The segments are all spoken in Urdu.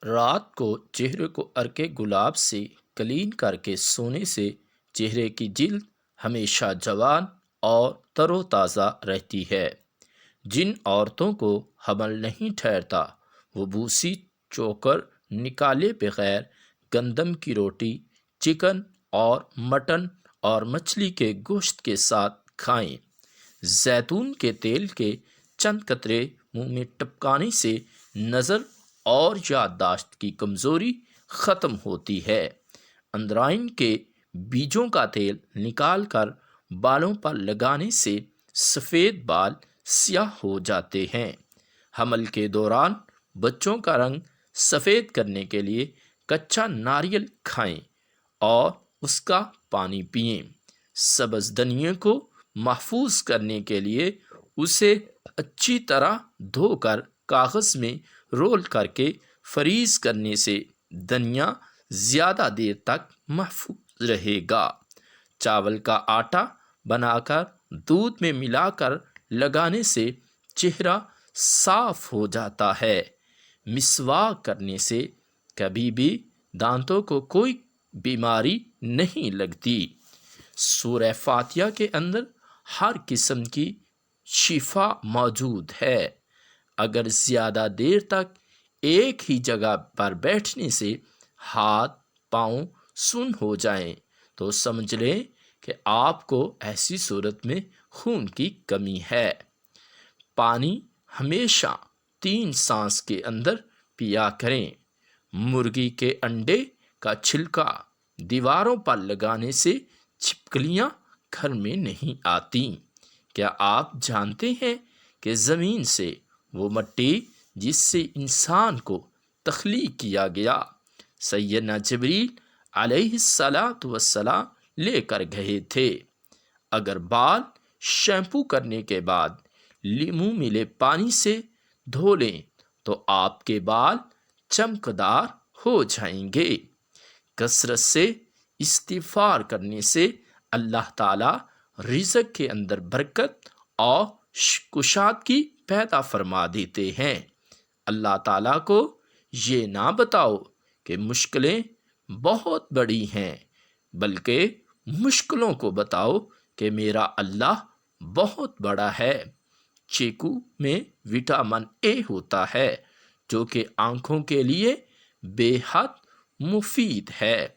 رات کو چہرے کو عرق گلاب سے کلین کر کے سونے سے چہرے کی جلد ہمیشہ جوان اور تر و تازہ رہتی ہے۔ جن عورتوں کو حمل نہیں ٹھہرتا وہ بوسی چوکر نکالے بغیر گندم کی روٹی، چکن اور مٹن اور مچھلی کے گوشت کے ساتھ کھائیں۔ زیتون کے تیل کے چند قطرے منہ میں ٹپکانے سے نظر اور یادداشت کی کمزوری ختم ہوتی ہے۔ اندرائن کے بیجوں کا تیل نکال کر بالوں پر لگانے سے سفید بال سیاہ ہو جاتے ہیں۔ حمل کے دوران بچوں کا رنگ سفید کرنے کے لیے کچا ناریل کھائیں اور اس کا پانی پئیں۔ سبز دھنیا کو محفوظ کرنے کے لیے اسے اچھی طرح دھو کر کاغذ میں رول کر کے فریز کرنے سے دھنیا زیادہ دیر تک محفوظ رہے گا۔ چاول کا آٹا بنا کر دودھ میں ملا کر لگانے سے چہرہ صاف ہو جاتا ہے۔ مسواک کرنے سے کبھی بھی دانتوں کو کوئی بیماری نہیں لگتی۔ سورہ فاتحہ کے اندر ہر قسم کی شفا موجود ہے۔ اگر زیادہ دیر تک ایک ہی جگہ پر بیٹھنے سے ہاتھ پاؤں سن ہو جائیں تو سمجھ لیں کہ آپ کو ایسی صورت میں خون کی کمی ہے۔ پانی ہمیشہ 3 سانس کے اندر پیا کریں۔ مرغی کے انڈے کا چھلکا دیواروں پر لگانے سے چھپکلیاں گھر میں نہیں آتی۔ کیا آپ جانتے ہیں کہ زمین سے وہ مٹی جس سے انسان کو تخلیق کیا گیا سیدنا جبریل علیہ السلام لے کر گئے تھے؟ اگر بال شیمپو کرنے کے بعد لیموں ملے پانی سے دھو لیں تو آپ کے بال چمکدار ہو جائیں گے۔ کثرت سے استغفار کرنے سے اللہ تعالی رزق کے اندر برکت اور کشادگی پیدا فرما دیتے ہیں۔ اللہ تعالیٰ کو یہ نہ بتاؤ کہ مشکلیں بہت بڑی ہیں، بلکہ مشکلوں کو بتاؤ کہ میرا اللہ بہت بڑا ہے۔ چیکو میں وٹامن اے ہوتا ہے جو کہ آنکھوں کے لیے بے حد مفید ہے۔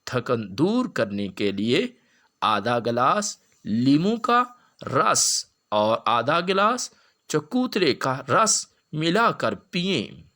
تھکن دور کرنے کے لیے آدھا گلاس لیموں کا رس اور آدھا گلاس چکوترے کا رس ملا کر پئیں۔